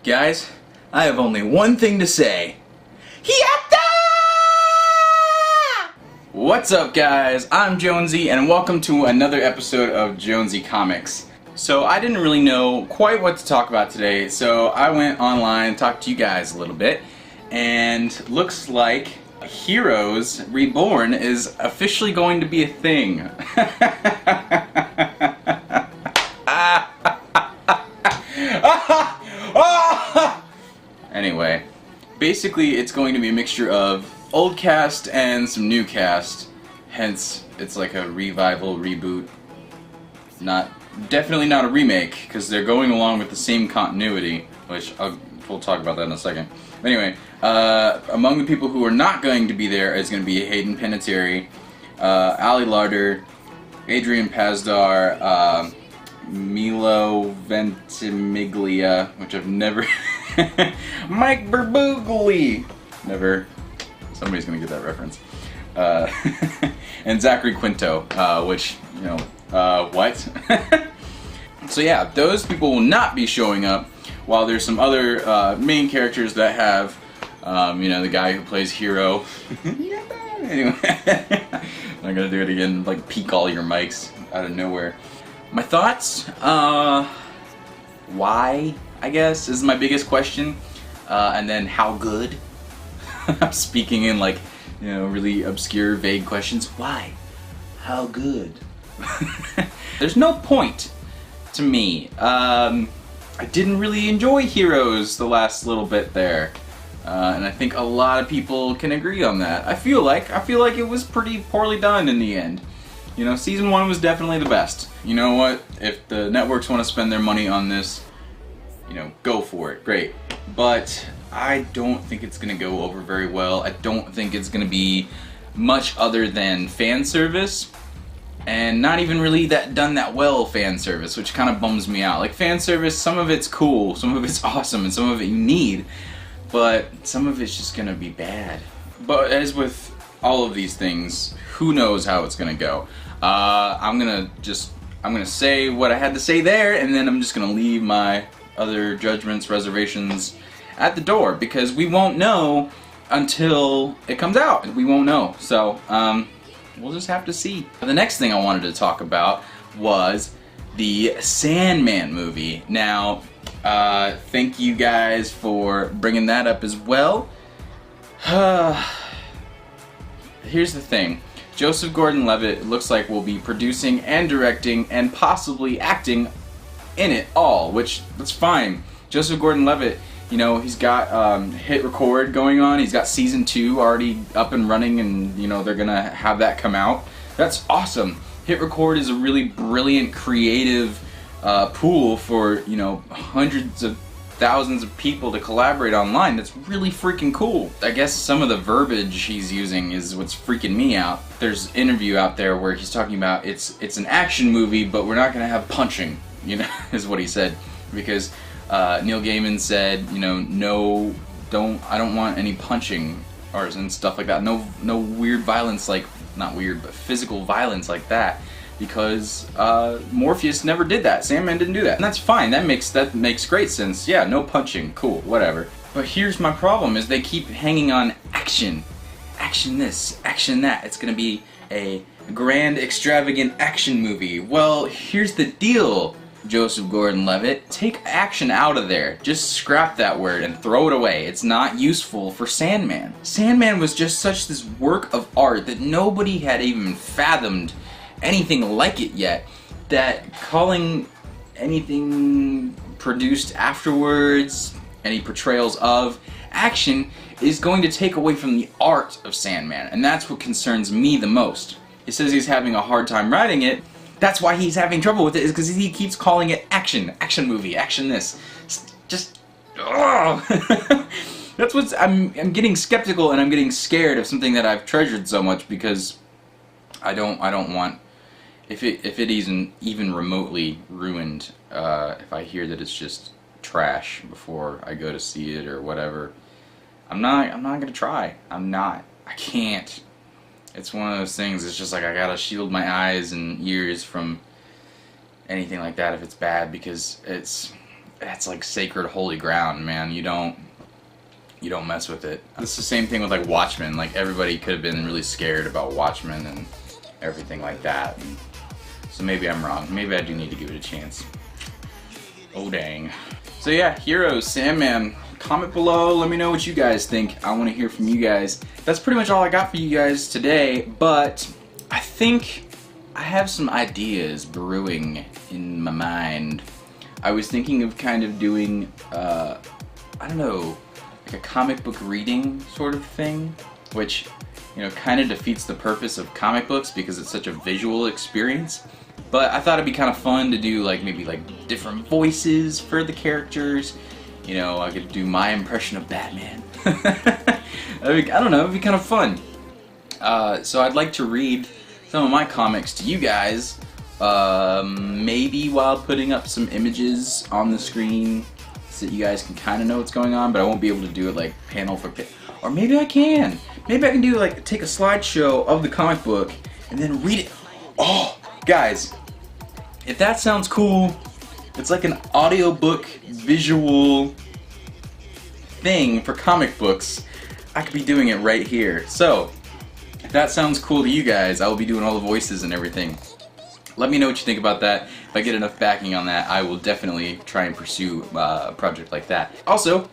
Guys, I have only one thing to say. Yatta! What's up, guys? I'm Jonesy, and welcome to another episode of Jonesy Comics. So I didn't really know quite what to talk about today, so I went online and talked to you guys a little bit, and looks like Heroes Reborn is officially going to be a thing. Anyway, basically it's going to be a mixture of old cast and some new cast, hence it's like a revival, reboot, definitely not a remake, because they're going along with the same continuity, which we'll talk about that in a second. Anyway, among the people who are not going to be there is going to be Hayden Panettiere, Ali Larder, Adrian Pasdar, Milo Ventimiglia, which I've never... Mike Birbiglia! Never. Somebody's gonna get that reference. And Zachary Quinto, which, you know, what? So yeah, those people will not be showing up, while there's some other main characters that have, you know, the guy who plays Hero. Anyway, I'm gonna do it again, like peak all your mics out of nowhere. My thoughts? Why, I guess, is my biggest question. And then how good? I'm speaking in like, you know, really obscure, vague questions. Why? How good? There's no point to me. I didn't really enjoy Heroes the last little bit there. And I think a lot of people can agree on that. I feel like it was pretty poorly done in the end. You know, season 1 was definitely the best. You know what? If the networks want to spend their money on this, you know, go for it. Great. But I don't think it's going to go over very well. I don't think it's going to be much other than fan service. And not even really done that well fan service, which kind of bums me out. Like, fan service, some of it's cool, some of it's awesome, and some of it you need. But some of it's just going to be bad. But as with all of these things, who knows how it's going to go. I'm gonna say what I had to say there, and then I'm just gonna leave my other judgments, reservations at the door, because we won't know until it comes out. We won't know. So, we'll just have to see. The next thing I wanted to talk about was the Sandman movie. Now, thank you guys for bringing that up as well. Here's the thing. Joseph Gordon-Levitt looks like will be producing and directing and possibly acting in it all, which, that's fine. Joseph Gordon-Levitt, you know, he's got Hit Record going on. He's got season 2 already up and running, and, you know, they're gonna have that come out. That's awesome. Hit Record is a really brilliant, creative pool for, you know, hundreds of thousands of people to collaborate online. That's really freaking cool. I guess some of the verbiage he's using is what's freaking me out. There's an interview out there where he's talking about it's an action movie, but we're not gonna have punching, you know, is what he said. Because Neil Gaiman said, you know, I don't want any punching and stuff like that. No weird violence, like, not weird, but physical violence like that. Because Morpheus never did that. Sandman didn't do that. And that's fine. That makes great sense. Yeah, no punching. Cool, whatever. But here's my problem, is they keep hanging on action. Action this, action that. It's gonna be a grand, extravagant action movie. Well, here's the deal, Joseph Gordon-Levitt. Take action out of there. Just scrap that word and throw it away. It's not useful for Sandman. Sandman was just such this work of art that nobody had even fathomed anything like it yet, that calling anything produced afterwards, any portrayals of action, is going to take away from the art of Sandman, and that's what concerns me the most. He says he's having a hard time writing it. That's why he's having trouble with it, is because he keeps calling it action movie, action this. Just, ugh. That's what's, I'm getting skeptical, and I'm getting scared of something that I've treasured so much, because I don't want, if it isn't even remotely ruined, if I hear that it's just trash before I go to see it or whatever, I'm not gonna try. I can't. It's one of those things, it's just like I gotta shield my eyes and ears from anything like that if it's bad, because that's like sacred holy ground, man. You don't mess with it. It's the same thing with like Watchmen. Like everybody could have been really scared about Watchmen and everything like that. And so maybe I'm wrong. Maybe I do need to give it a chance. Oh dang. So yeah, Heroes, Sandman. Comment below. Let me know what you guys think. I want to hear from you guys. That's pretty much all I got for you guys today. But I think I have some ideas brewing in my mind. I was thinking of kind of doing, I don't know, like a comic book reading sort of thing, which, you know, kind of defeats the purpose of comic books because it's such a visual experience. But I thought it'd be kind of fun to do like maybe like different voices for the characters. You know, I could do my impression of Batman. I don't know, it'd be kind of fun. So I'd like to read some of my comics to you guys, maybe while putting up some images on the screen so that you guys can kind of know what's going on, but I won't be able to do it like panel for panel. Or maybe I can. Maybe I can do like, take a slideshow of the comic book and then read it. Oh, guys, if that sounds cool, it's like an audiobook visual thing for comic books. I could be doing it right here. So, if that sounds cool to you guys, I will be doing all the voices and everything. Let me know what you think about that. If I get enough backing on that, I will definitely try and pursue a project like that. Also,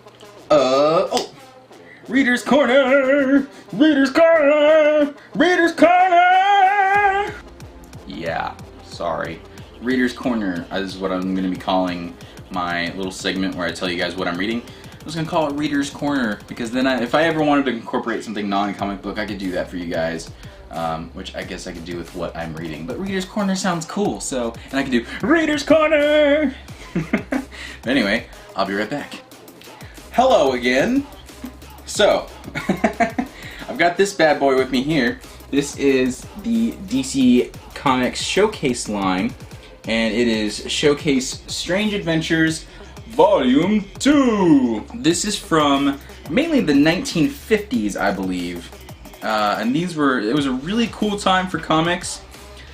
Reader's Corner! Reader's Corner! Reader's Corner! Yeah, sorry. Reader's Corner is what I'm going to be calling my little segment where I tell you guys what I'm reading. I was going to call it Reader's Corner because then if I ever wanted to incorporate something non-comic book, I could do that for you guys. Which I guess I could do with what I'm reading. But Reader's Corner sounds cool, so, and I could do Reader's Corner! But anyway, I'll be right back. Hello again! So, I've got this bad boy with me here. This is the DC Comics Showcase line, and it is Showcase Strange Adventures Volume 2! This is from mainly the 1950s, I believe. And it was a really cool time for comics,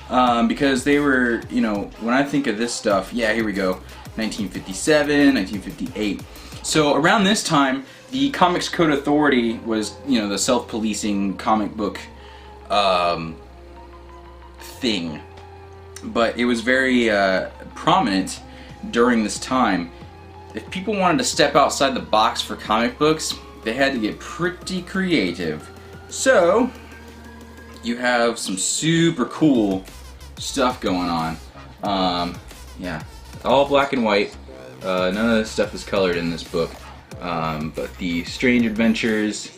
because they were, you know, when I think of this stuff, yeah, here we go, 1957, 1958. So around this time, the Comics Code Authority was, you know, the self-policing comic book thing. But it was very prominent during this time. If people wanted to step outside the box for comic books, they had to get pretty creative. So, you have some super cool stuff going on. Yeah, all black and white. None of this stuff is colored in this book. But the Strange Adventures,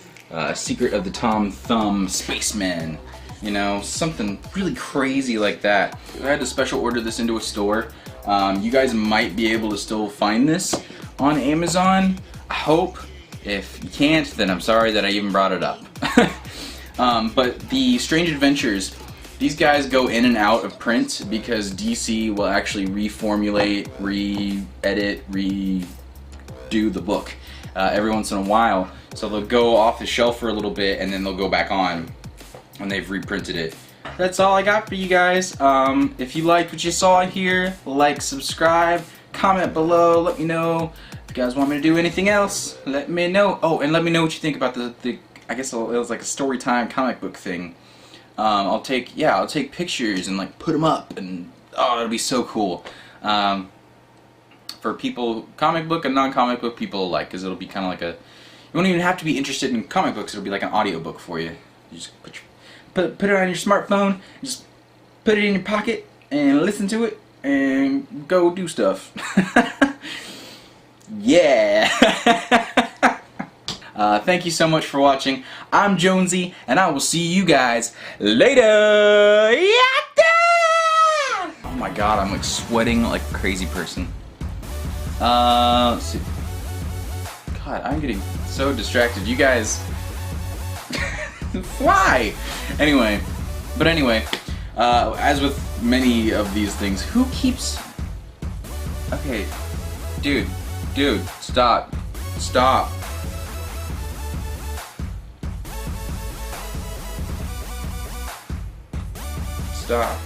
Secret of the Tom Thumb Spaceman, you know, something really crazy like that. I had to special order this into a store. You guys might be able to still find this on Amazon, I hope. If you can't, then I'm sorry that I even brought it up. But the Strange Adventures, these guys go in and out of print because DC will actually reformulate, re-edit, redo the book every once in a while. So they'll go off the shelf for a little bit and then they'll go back on when they've reprinted it. That's all I got for you guys. If you liked what you saw here, like, subscribe, comment below, let me know. If you guys want me to do anything else, let me know. Oh, and let me know what you think about the I guess it was like a story time comic book thing. I'll take pictures and like put them up, and oh, it'll be so cool. For people, comic book and non-comic book people alike, because it'll be kind of like a, you won't even have to be interested in comic books, it'll be like an audiobook for you. You just put it on your smartphone, just put it in your pocket and listen to it and go do stuff. Yeah. Thank you so much for watching. I'm Jonesy, and I will see you guys later. Yatta! Oh my god, I'm like sweating like a crazy person. Let's see. God, I'm getting so distracted. You guys fly! Anyway, as with many of these things, who keeps... Okay, dude, stop. Stop. Stop.